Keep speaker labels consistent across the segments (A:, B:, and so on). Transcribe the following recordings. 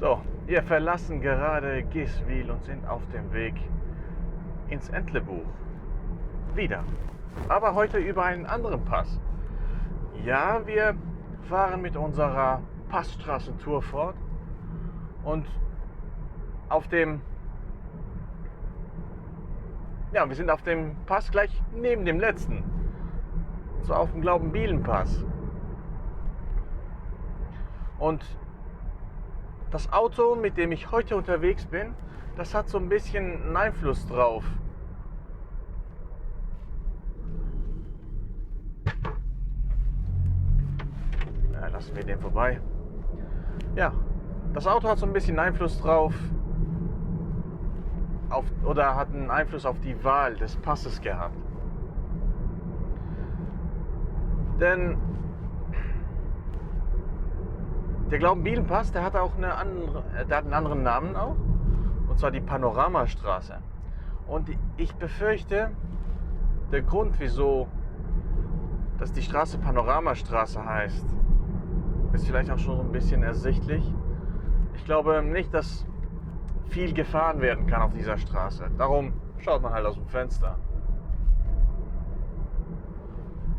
A: So, wir verlassen gerade Giswil und sind auf dem Weg ins Entlebuch. Wieder. Aber heute über einen anderen Pass. Ja, wir fahren mit unserer Passstraßentour fort und wir sind auf dem Pass gleich neben dem letzten. Und zwar auf dem Glaubenbielenpass. Und das Auto, mit dem ich heute unterwegs bin, das hat so ein bisschen einen Einfluss drauf. Ja, lassen wir den vorbei. Ja, das Auto hat so ein bisschen Einfluss drauf, oder hat einen Einfluss auf die Wahl des Passes gehabt. Denn der Glaubenbielenpass, der hat auch einen anderen Namen auch, und zwar die Panoramastraße. Und ich befürchte, der Grund, wieso dass die Straße Panoramastraße heißt, ist vielleicht auch schon so ein bisschen ersichtlich. Ich glaube nicht, dass viel gefahren werden kann auf dieser Straße. Darum schaut man halt aus dem Fenster.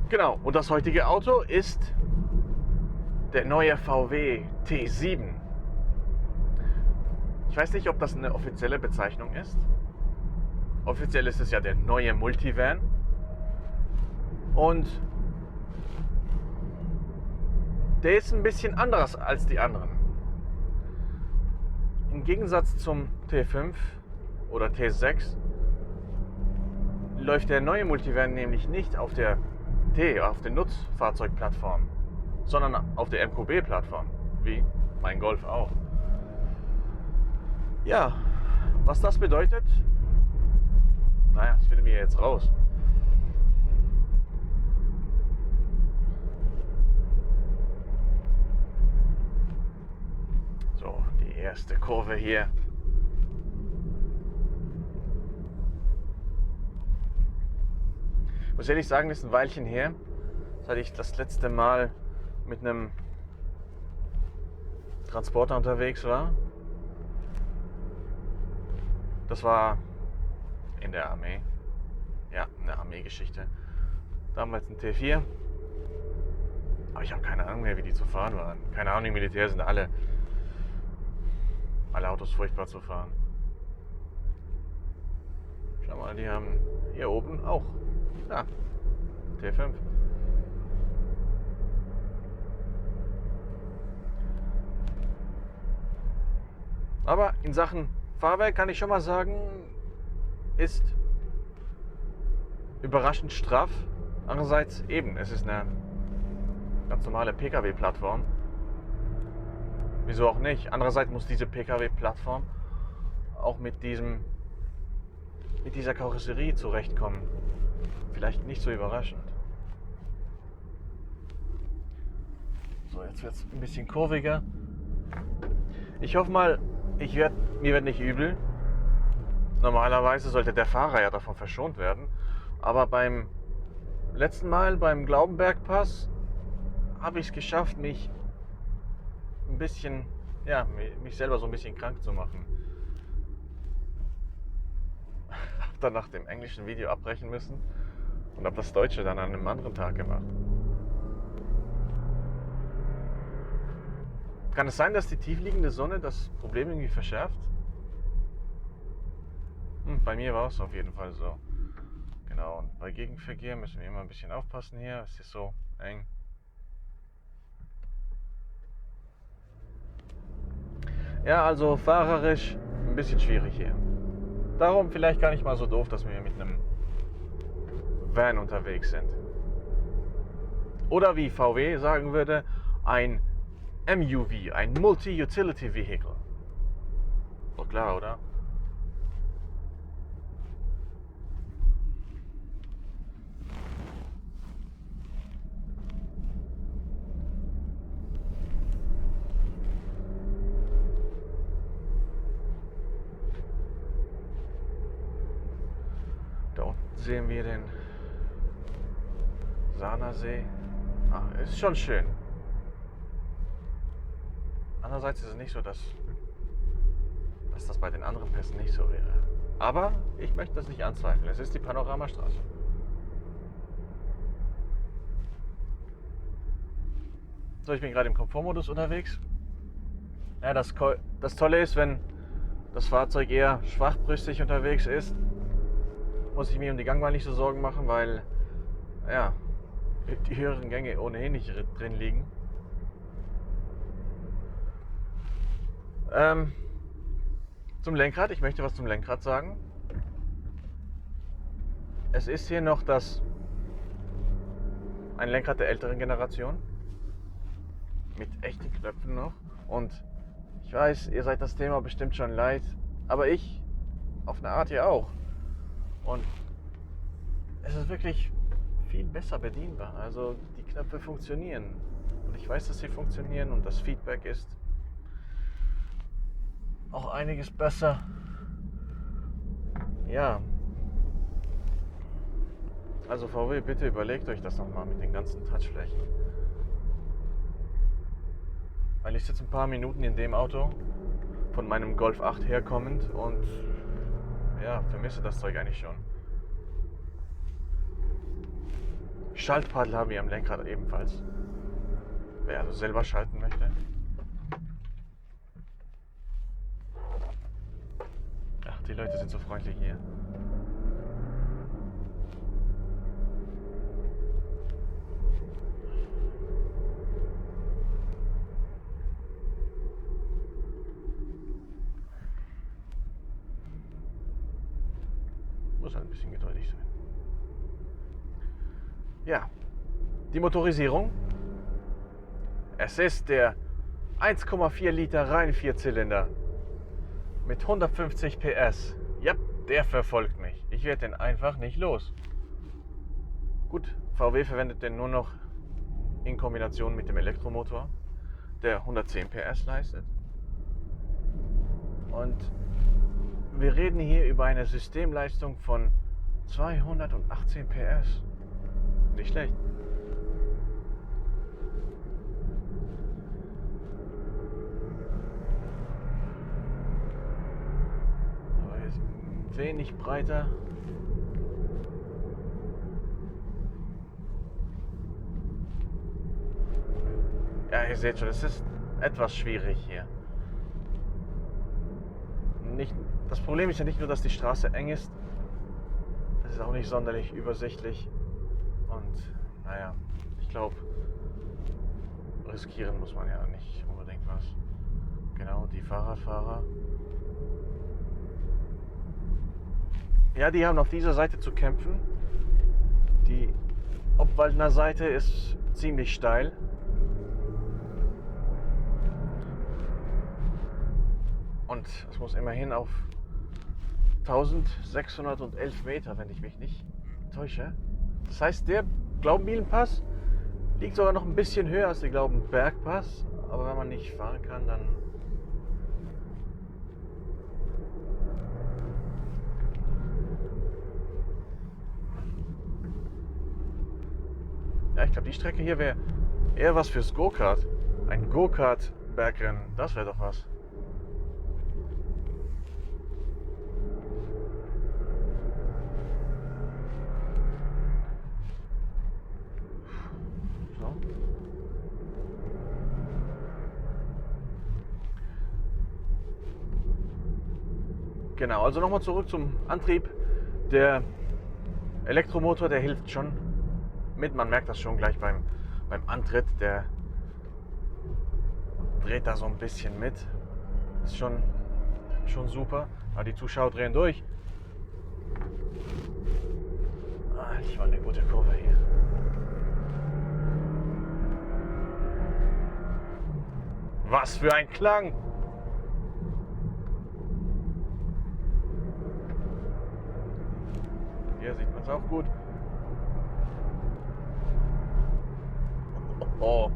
A: Genau, und das heutige Auto ist der neue VW T7. Ich weiß nicht, ob das eine offizielle Bezeichnung ist. Offiziell ist es ja der neue Multivan. Und der ist ein bisschen anders als die anderen. Im Gegensatz zum T5 oder T6 läuft der neue Multivan nämlich nicht auf der Nutzfahrzeugplattform, sondern auf der MQB-Plattform, wie mein Golf auch. Ja, was das bedeutet, naja, das finden wir jetzt raus. So, die erste Kurve hier. Ich muss ehrlich sagen, das ist ein Weilchen her, seit ich das letzte Mal mit einem Transporter unterwegs war. Das war in der Armee. Ja, eine Armeegeschichte. Damals ein T4. Aber ich habe keine Ahnung mehr, wie die zu fahren waren. Keine Ahnung, die Militär sind alle Autos furchtbar zu fahren. Schau mal, die haben hier oben auch. Ja, T5. Aber in Sachen Fahrwerk kann ich schon mal sagen, ist überraschend straff. Andererseits eben, es ist eine ganz normale Pkw-Plattform. Wieso auch nicht? Andererseits muss diese Pkw-Plattform auch mit dieser Karosserie zurechtkommen. Vielleicht nicht so überraschend. So, jetzt wird es ein bisschen kurviger. Ich hoffe mal, mir wird nicht übel. Normalerweise sollte der Fahrer ja davon verschont werden. Aber beim letzten Mal, beim Glaubenbergpass, habe ich es geschafft, mich selber so ein bisschen krank zu machen. Habe dann nach dem englischen Video abbrechen müssen und habe das Deutsche dann an einem anderen Tag gemacht. Kann es sein, dass die tiefliegende Sonne das Problem irgendwie verschärft? Bei mir war es auf jeden Fall so. Genau, und bei Gegenverkehr müssen wir immer ein bisschen aufpassen hier. Es ist so eng. Ja, also fahrerisch ein bisschen schwierig hier. Darum vielleicht gar nicht mal so doof, dass wir mit einem Van unterwegs sind. Oder wie VW sagen würde, ein MUV, ein Multi-Utility Vehicle. Doch klar, oder? Da unten sehen wir den Sahnersee. Ist schon schön. Andererseits ist es nicht so, dass dass das bei den anderen Pässen nicht so wäre. Aber ich möchte das nicht anzweifeln. Es ist die Panoramastraße. So, ich bin gerade im Komfortmodus unterwegs. Ja, das Tolle ist, wenn das Fahrzeug eher schwachbrüstig unterwegs ist, muss ich mir um die Gangwahl nicht so Sorgen machen, weil ja, die höheren Gänge ohnehin nicht drin liegen. Zum Lenkrad, ich möchte was zum Lenkrad sagen. Es ist hier noch ein Lenkrad der älteren Generation. Mit echten Knöpfen noch. Und ich weiß, ihr seid das Thema bestimmt schon leid, aber ich auf eine Art ja auch. Und es ist wirklich viel besser bedienbar. Also die Knöpfe funktionieren. Und ich weiß, dass sie funktionieren und das Feedback ist auch einiges besser. Ja. Also VW, bitte überlegt euch das nochmal mit den ganzen Touchflächen. Weil ich sitze ein paar Minuten in dem Auto, von meinem Golf 8 herkommend und ja, vermisse das Zeug eigentlich schon. Schaltpaddel haben wir am Lenkrad ebenfalls. Wer also selber schalten möchte. Ach, die Leute sind so freundlich hier. Muss halt ein bisschen geduldig sein. Ja, die Motorisierung. Es ist der 1,4 Liter rein Vierzylinder mit 150 PS. Ja, der verfolgt mich. Ich werde den einfach nicht los. Gut, VW verwendet den nur noch in Kombination mit dem Elektromotor, der 110 PS leistet. Und wir reden hier über eine Systemleistung von 218 PS. Nicht schlecht. Aber er ist wenig breiter. Ja, ihr seht schon, es ist etwas schwierig hier. Das Problem ist ja nicht nur, dass die Straße eng ist, es ist auch nicht sonderlich übersichtlich und naja, ich glaube, riskieren muss man ja nicht unbedingt was. Genau, die Fahrradfahrer. Ja, die haben auf dieser Seite zu kämpfen. Die Obwaldner Seite ist ziemlich steil. Und es muss immerhin auf 1611 Meter, wenn ich mich nicht täusche. Das heißt, der Glaubenbielenpass liegt sogar noch ein bisschen höher als der Glaubenbergpass. Aber wenn man nicht fahren kann, dann... Ja, ich glaube, die Strecke hier wäre eher was fürs Go-Kart. Ein Go-Kart-Bergrennen, das wäre doch was. Genau, also nochmal zurück zum Antrieb. Der Elektromotor, der hilft schon mit. Man merkt das schon gleich beim Antritt. Der dreht da so ein bisschen mit. Ist schon super. Aber die Zuschauer drehen durch. Ich war eine gute Kurve hier. Was für ein Klang! Hier sieht man es auch gut. Oh,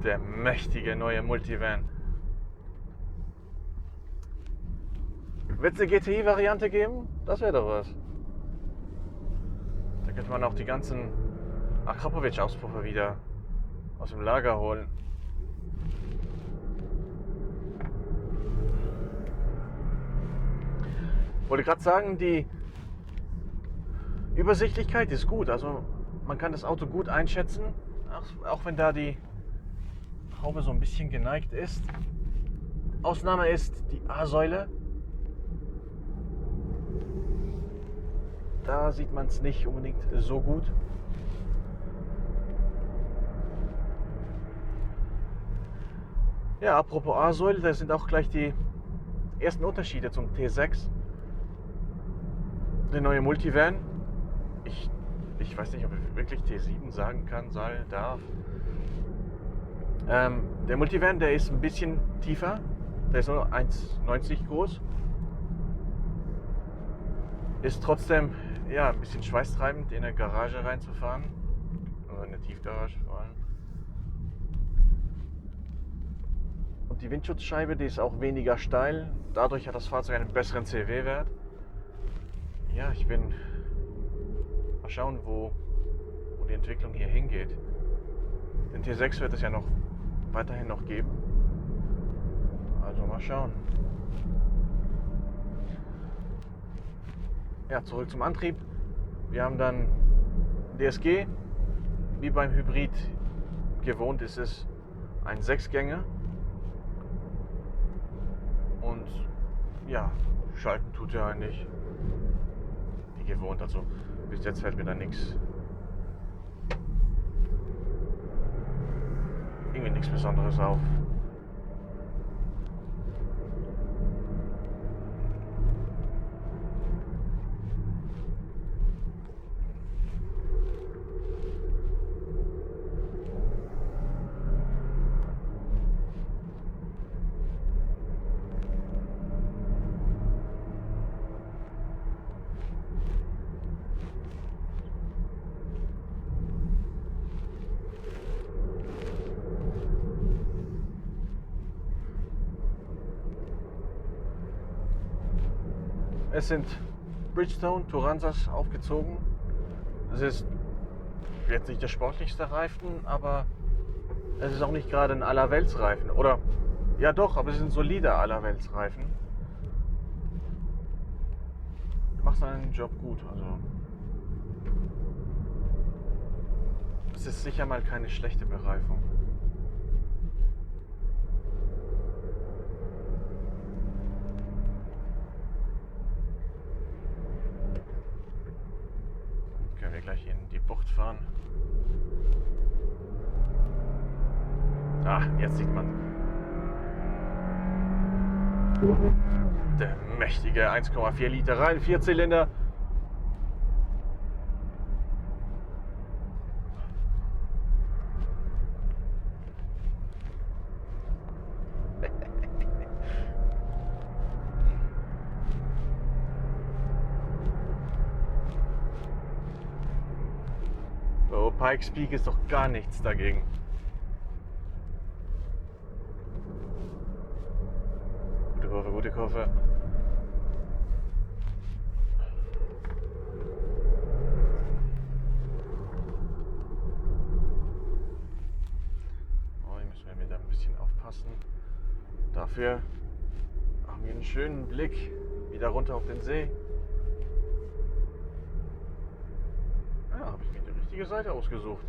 A: der mächtige neue Multivan. Wird es eine GTI-Variante geben? Das wäre doch was. Da könnte man auch die ganzen Akrapovic-Auspuffer wieder aus dem Lager holen. wollte gerade sagen, die Übersichtlichkeit ist gut. Also man kann das Auto gut einschätzen, auch wenn da die Haube so ein bisschen geneigt ist. Ausnahme ist die A-Säule. Da sieht man es nicht unbedingt so gut. Ja, apropos A-Säule, da sind auch gleich die ersten Unterschiede zum T6. Der neue Multivan. Ich weiß nicht, ob ich wirklich T7 sagen kann, soll, darf. Der Multivan, der ist ein bisschen tiefer. Der ist nur 1,90 groß. Ist trotzdem ja, ein bisschen schweißtreibend, in eine Garage reinzufahren. Also in eine Tiefgarage vor allem. Und die Windschutzscheibe, die ist auch weniger steil. Dadurch hat das Fahrzeug einen besseren CW-Wert. Ja, ich bin... Mal schauen, wo die Entwicklung hier hingeht. Den T6 wird es ja noch weiterhin noch geben. Also mal schauen. Ja, zurück zum Antrieb. Wir haben dann DSG. Wie beim Hybrid gewohnt ist es ein 6-Gänge. Und ja, schalten tut er eigentlich wie gewohnt. Also bis jetzt fällt mir da nichts. Irgendwie nichts Besonderes auf. Es sind Bridgestone Turanzas aufgezogen. Es ist jetzt nicht der sportlichste Reifen, aber es ist auch nicht gerade ein Allerweltsreifen. Oder ja doch, aber es sind solide Allerweltsreifen. Macht seinen Job gut. Also es ist sicher mal keine schlechte Bereifung. Gleich in die Bucht fahren. Ah, jetzt sieht man. Der mächtige 1,4 Liter rein, 4-Zylinder. Pikes Peak ist doch gar nichts dagegen. Gute Kurve, gute Kurve. Oh, hier müssen wir wieder ein bisschen aufpassen. Dafür haben wir einen schönen Blick wieder runter auf den See. Ja, habe ich mir die richtige Seite ausgesucht.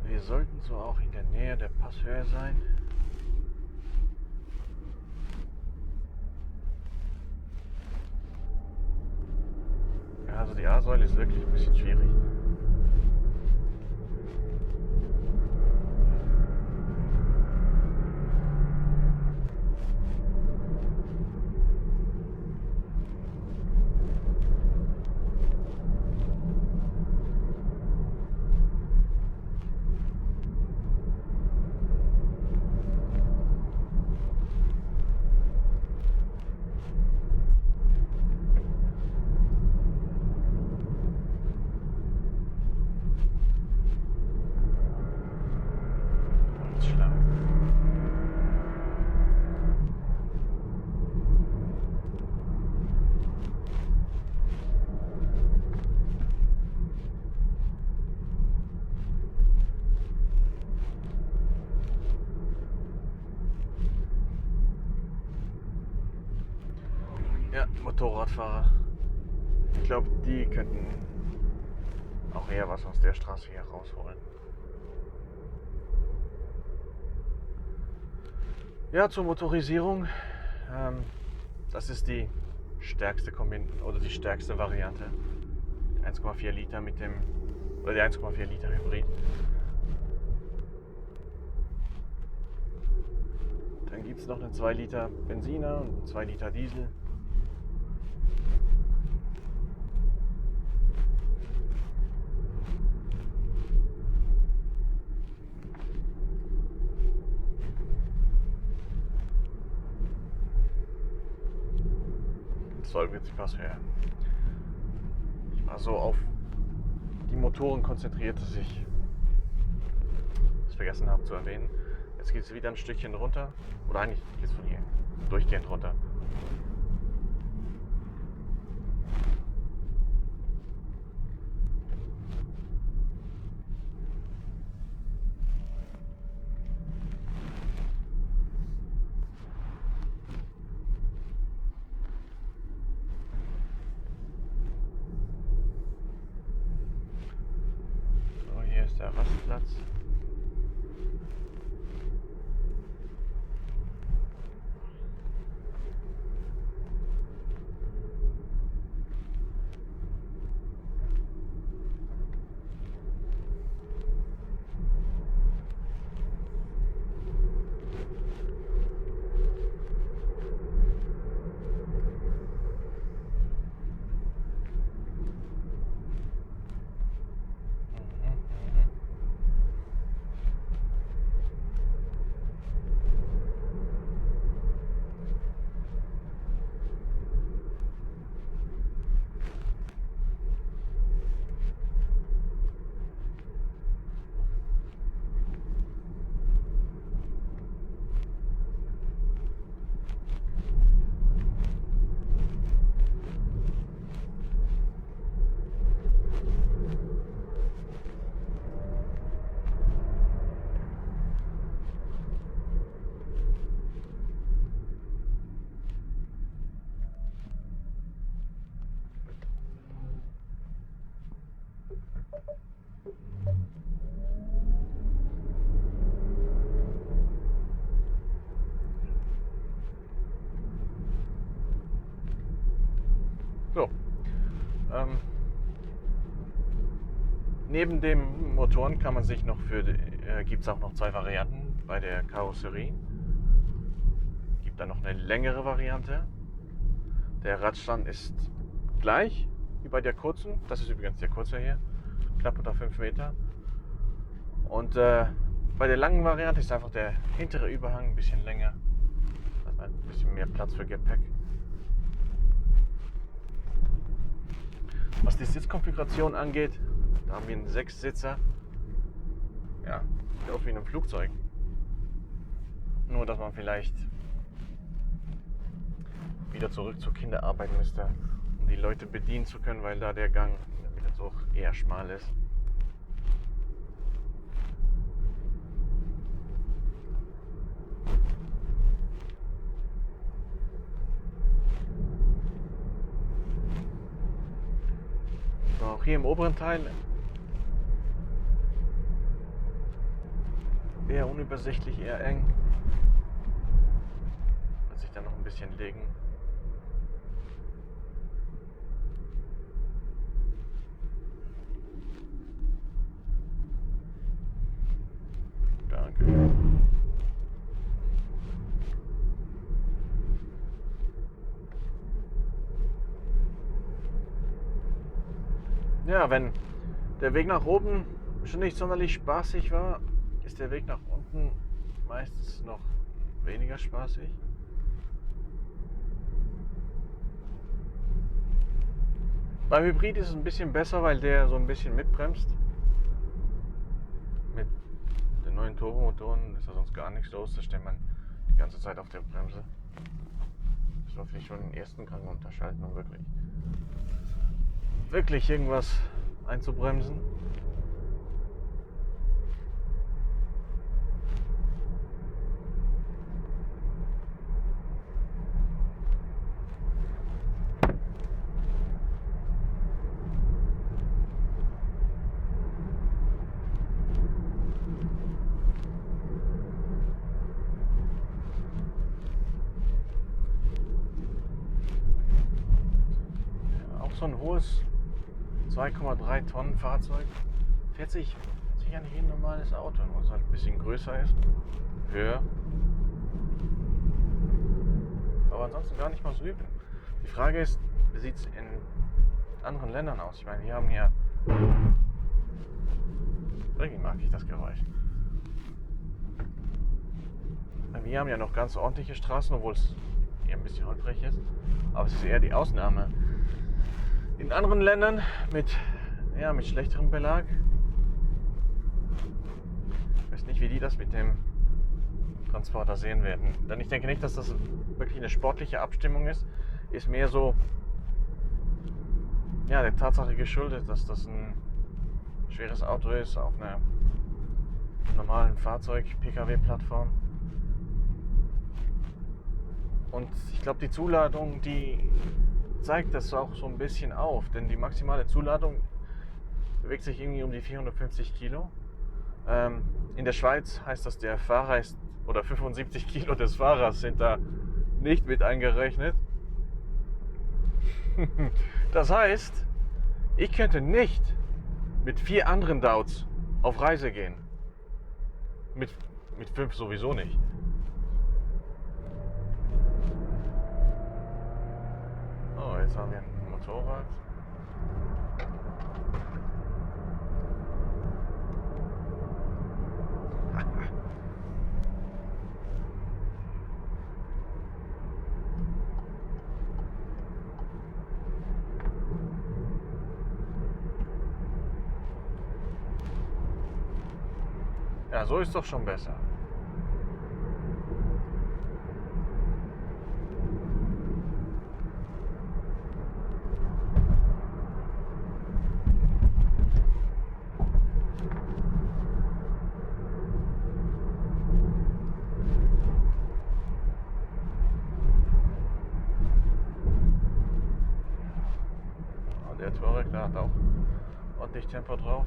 A: Wir sollten so auch in der Nähe der Passhöhe sein. Ja, also die A-Säule ist wirklich ein bisschen schwierig. Ja, Motorradfahrer. Ich glaube, die könnten auch eher was aus der Straße hier rausholen. Ja, zur Motorisierung. Das ist die stärkste die stärkste Variante. 1,4 Liter mit dem, oder der 1,4 Liter Hybrid. Dann gibt es noch einen 2 Liter Benziner und einen 2 Liter Diesel. Was höher. Ich war so auf die Motoren konzentriert, dass ich es vergessen habe zu erwähnen. Jetzt geht es wieder ein Stückchen runter. Oder eigentlich geht es von hier durchgehend runter. So, hier ist der Rastplatz. So. Neben den Motoren kann man sich noch gibt es auch noch 2 Varianten bei der Karosserie. Gibt dann noch eine längere Variante. Der Radstand ist gleich wie bei der kurzen. Das ist übrigens der kurze hier. Knapp unter 5 Meter. Und bei der langen Variante ist einfach der hintere Überhang ein bisschen länger. Also ein bisschen mehr Platz für Gepäck. Was die Sitzkonfiguration angeht, da haben wir einen 6-Sitzer. Ja, sieht aus wie in einem Flugzeug. Nur, dass man vielleicht wieder zurück zur Kinderarbeit müsste, um die Leute bedienen zu können, weil da der Gang wieder so eher schmal ist. So, auch hier im oberen Teil eher unübersichtlich, eher eng. Wird sich dann noch ein bisschen legen. Danke. Ja, wenn der Weg nach oben schon nicht sonderlich spaßig war, ist der Weg nach unten meistens noch weniger spaßig. Beim Hybrid ist es ein bisschen besser, weil der so ein bisschen mitbremst. Mit den neuen Turbomotoren ist da sonst gar nichts los, da steht man die ganze Zeit auf der Bremse. Das war vielleicht schon den ersten Gang unterschalten, um wirklich irgendwas einzubremsen. so ein hohes 2,3 Tonnen Fahrzeug fährt sich sicher nicht wie ein normales Auto, nur es halt ein bisschen größer ist, höher. Aber ansonsten gar nicht mal so übel. Die Frage ist, wie sieht es in anderen Ländern aus? Ich meine, wir haben hier... Irgendwie mag ich das Geräusch. Wir haben ja noch ganz ordentliche Straßen, obwohl es eher ein bisschen holprig ist. Aber es ist eher die Ausnahme. In anderen Ländern mit schlechterem Belag. Ich weiß nicht, wie die das mit dem Transporter sehen werden. Denn ich denke nicht, dass das wirklich eine sportliche Abstimmung ist. Ist mehr so der Tatsache geschuldet, dass das ein schweres Auto ist auf einer normalen Fahrzeug-Pkw-Plattform. Und ich glaube, die Zuladung, die zeigt das auch so ein bisschen auf, denn die maximale Zuladung bewegt sich irgendwie um die 450 Kilo. In der Schweiz heißt das, der Fahrer ist, oder 75 Kilo des Fahrers sind da nicht mit eingerechnet. Das heißt, ich könnte nicht mit 4 anderen Dauts auf Reise gehen. Mit 5 sowieso nicht. Oh, jetzt haben wir ein Motorrad. Ja, so ist doch schon besser. Und der Touareg, der hat auch ordentlich Tempo drauf.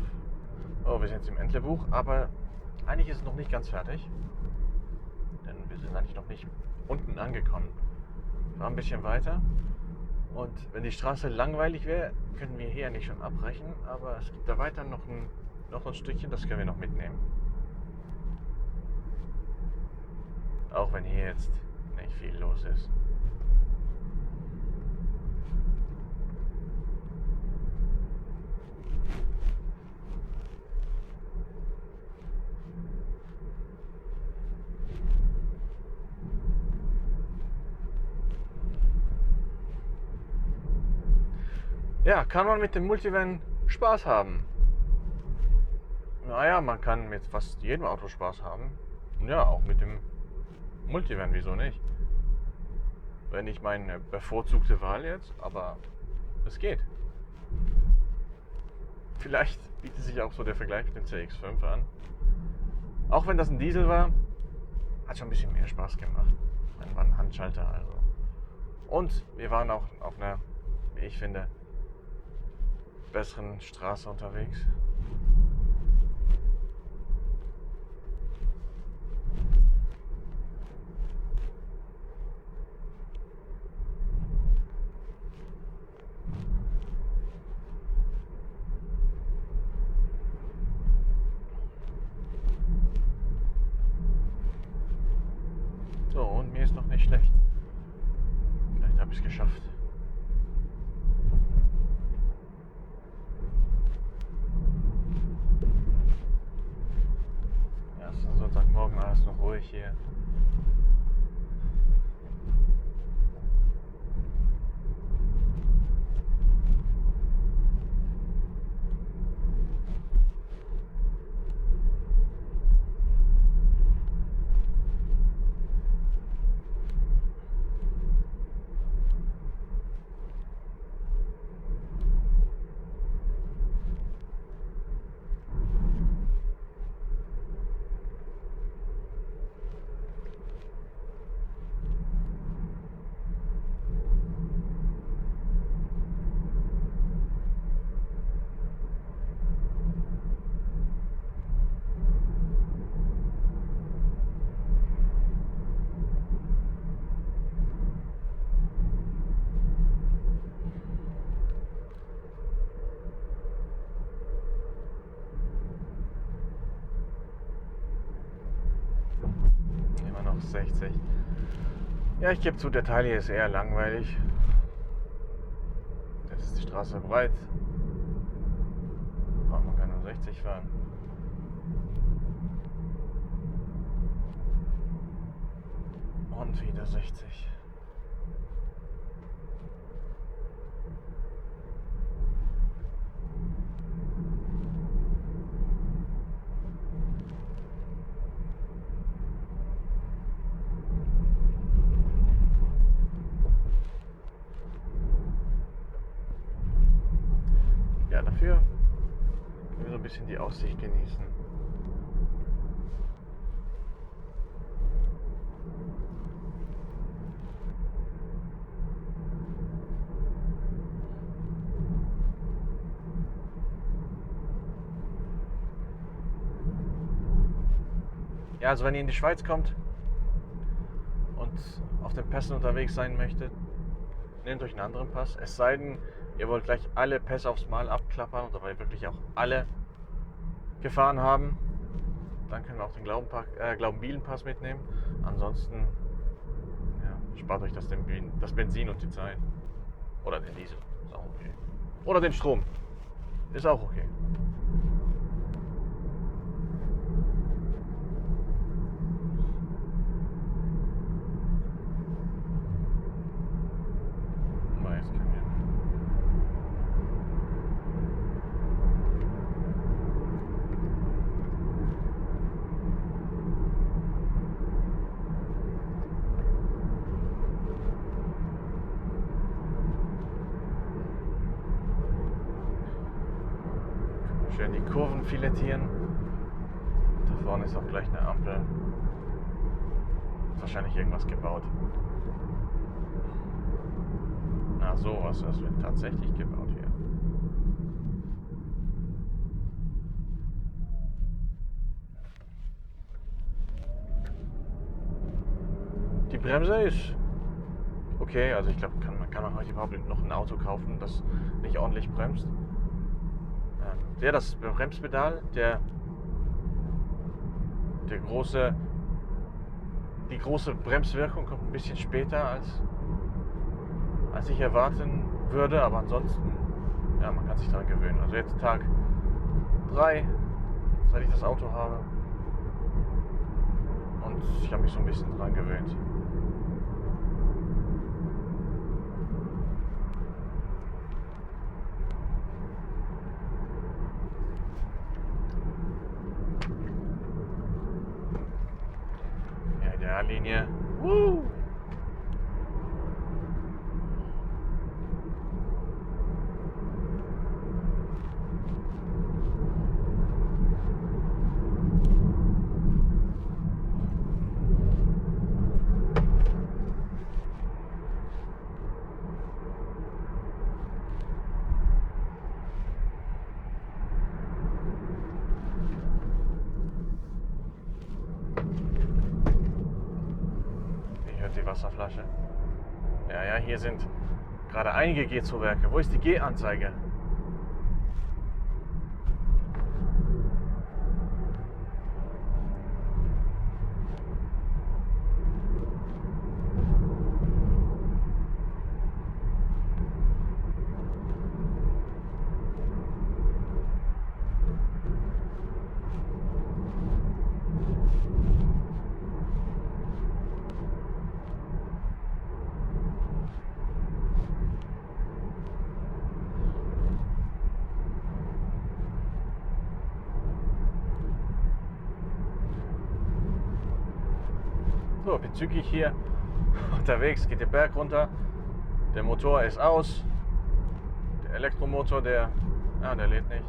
A: Oh, wir sind jetzt im Entlebuch, aber eigentlich ist es noch nicht ganz fertig, denn wir sind eigentlich noch nicht unten angekommen. Wir waren ein bisschen weiter und wenn die Straße langweilig wäre, könnten wir hier nicht schon abbrechen, aber es gibt da weiter noch ein Stückchen, das können wir noch mitnehmen. Auch wenn hier jetzt nicht viel los ist. Ja, kann man mit dem Multivan Spaß haben? Naja, man kann mit fast jedem Auto Spaß haben. Ja, auch mit dem Multivan, wieso nicht? Wäre nicht meine bevorzugte Wahl jetzt, aber es geht. Vielleicht bietet sich auch so der Vergleich mit dem CX-5 an. Auch wenn das ein Diesel war, hat schon ein bisschen mehr Spaß gemacht. Dann war ein Handschalter also. Und wir waren auch auf einer, wie ich finde, besseren Straße unterwegs. So, und mir ist noch nicht schlecht. Vielleicht habe ich es geschafft. noch 60. Ja, ich gebe zu, der Teil hier ist eher langweilig. Jetzt ist die Straße breit. Aber man kann nur 60 fahren. Und wieder 60. Ja, dafür können wir so ein bisschen die Aussicht genießen. Ja, also wenn ihr in die Schweiz kommt und auf den Pässen unterwegs sein möchtet, nehmt euch einen anderen Pass. Es sei denn, ihr wollt gleich alle Pässe aufs Mal abklappern und dabei wirklich auch alle gefahren haben. Dann können wir auch den Glaubenbielen-Pass mitnehmen. Ansonsten ja, spart euch das Benzin und die Zeit. Oder den Diesel, ist auch okay. Oder den Strom, ist auch okay. Schön die Kurven filettieren. Da vorne ist auch gleich eine Ampel. Ist wahrscheinlich irgendwas gebaut. Na sowas, das wird tatsächlich gebaut hier. Die Bremse ist okay, also ich glaube, kann man heute überhaupt noch ein Auto kaufen, das nicht ordentlich bremst. Ja, das Bremspedal, die große Bremswirkung kommt ein bisschen später als ich erwarten würde, aber ansonsten, ja, man kann sich daran gewöhnen. Also jetzt Tag 3, seit ich das Auto habe, und ich habe mich so ein bisschen dran gewöhnt. Linie. Woo! Die Wasserflasche. Ja, hier sind gerade einige G-Zuwerke. Wo ist die G-Anzeige? So, bezüglich hier unterwegs, geht der Berg runter, der Motor ist aus, der Elektromotor, der lädt nicht.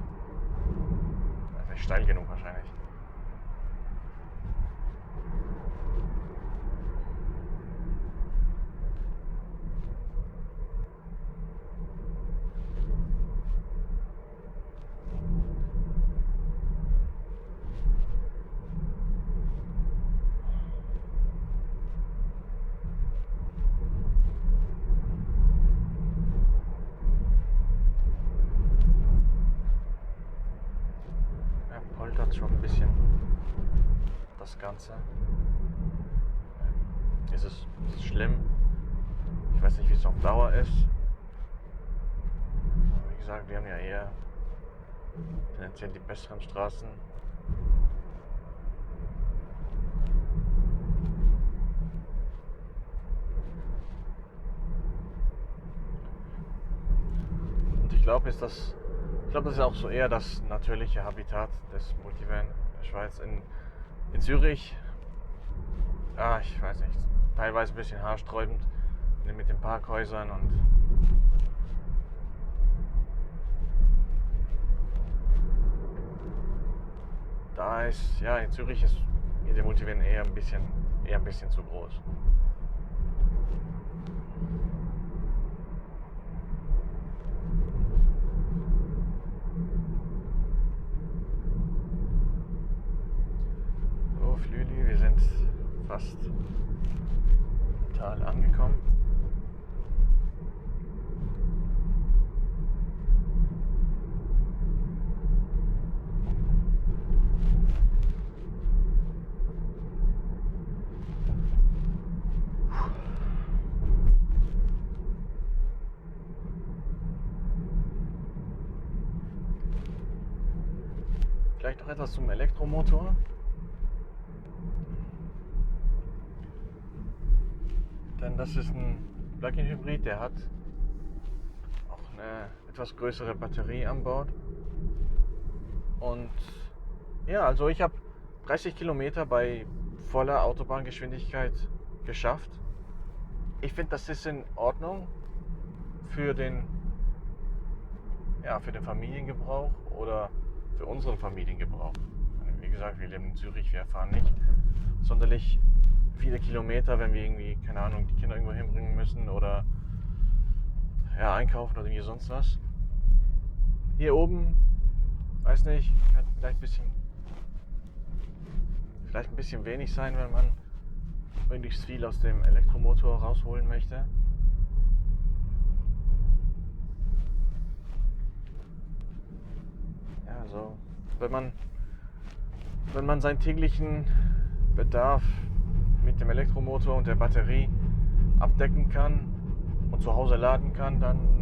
A: Das ist nicht steil genug wahrscheinlich. Poltert schon ein bisschen das Ganze. ist es schlimm. Ich weiß nicht, wie es auf Dauer ist. Aber wie gesagt, wir haben ja eher tendenziell die besseren Straßen. Und ich glaube, das ist auch so eher das natürliche Habitat des Multivan der Schweiz. In Zürich, ich weiß nicht, teilweise ein bisschen haarsträubend mit den Parkhäusern und da ist, ja, in Zürich ist mir der Multivan eher ein bisschen zu groß. So, Flüli, wir sind fast im Tal angekommen. Vielleicht noch etwas zum Elektromotor. Denn das ist ein Plug-in-Hybrid, der hat auch eine etwas größere Batterie an Bord. Und ja, also ich habe 30 Kilometer bei voller Autobahngeschwindigkeit geschafft. Ich finde, das ist in Ordnung für den Familiengebrauch oder für unseren Familiengebrauch. Wie gesagt, wir leben in Zürich, wir fahren nicht sonderlich viele Kilometer, wenn wir irgendwie, keine Ahnung, die Kinder irgendwo hinbringen müssen oder einkaufen oder irgendwie sonst was. Hier oben, weiß nicht, kann vielleicht ein bisschen wenig sein, wenn man möglichst viel aus dem Elektromotor rausholen möchte. Ja, so, wenn man seinen täglichen Bedarf mit dem Elektromotor und der Batterie abdecken kann und zu Hause laden kann, dann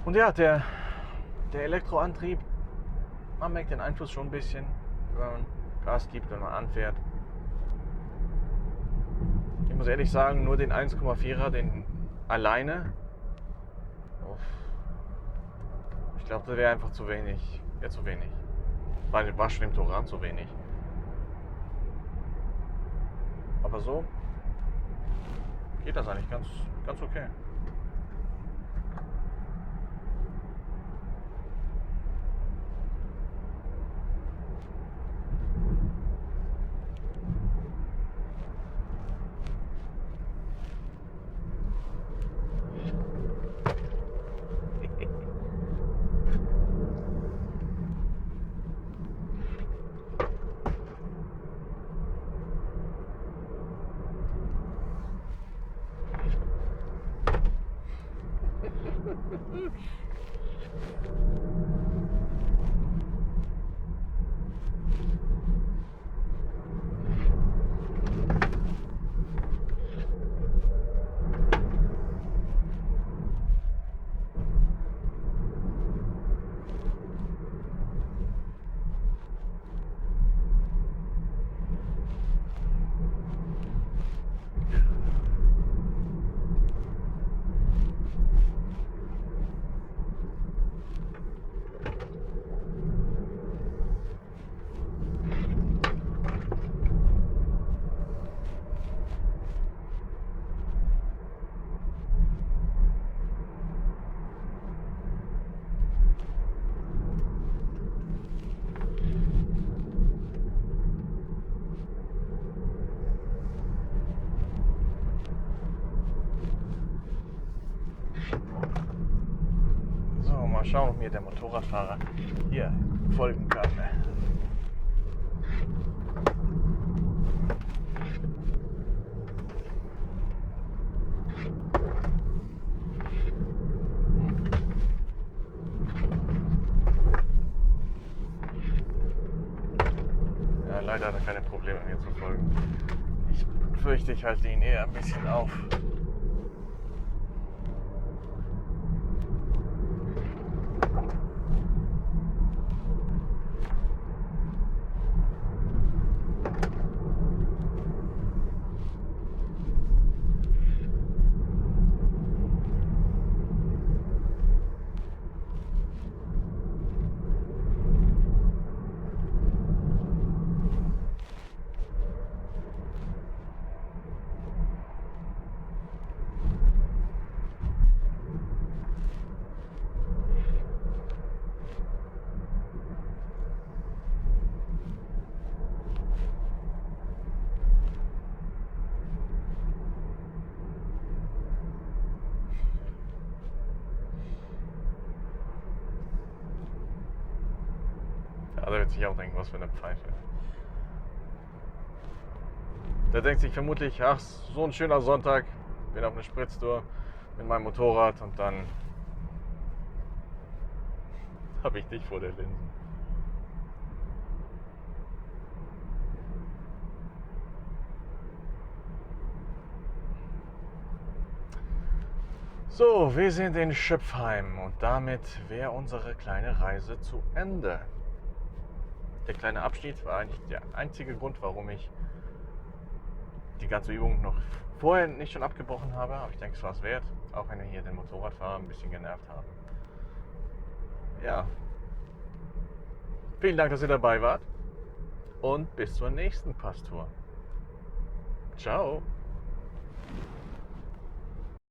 A: und ja, der Elektroantrieb, man merkt den Einfluss schon ein bisschen, wenn man Gas gibt, wenn man anfährt. Ich muss ehrlich sagen, nur den 1,4er, den alleine, ich glaube, das wäre einfach zu wenig. Wäre zu wenig. War schon im Touran zu wenig. Aber so geht das eigentlich ganz okay. schauen, ob mir der Motorradfahrer hier folgen kann. Ja, leider hat er keine Probleme, mir zu folgen. Ich fürchte, ich halte ihn eher ein bisschen auf. Ja, der wird sich auch denken, was für eine Pfeife. Der denkt sich vermutlich, ach, so ein schöner Sonntag, bin auf einer Spritztour mit meinem Motorrad und dann habe ich dich vor der Linse. So, wir sind in Schöpfheim und damit wäre unsere kleine Reise zu Ende. Der kleine Abschnitt war eigentlich der einzige Grund, warum ich die ganze Übung noch vorher nicht schon abgebrochen habe. Aber ich denke, es war es wert, auch wenn wir hier den Motorradfahrer ein bisschen genervt haben. Ja. Vielen Dank, dass ihr dabei wart und bis zur nächsten Passtour. Ciao.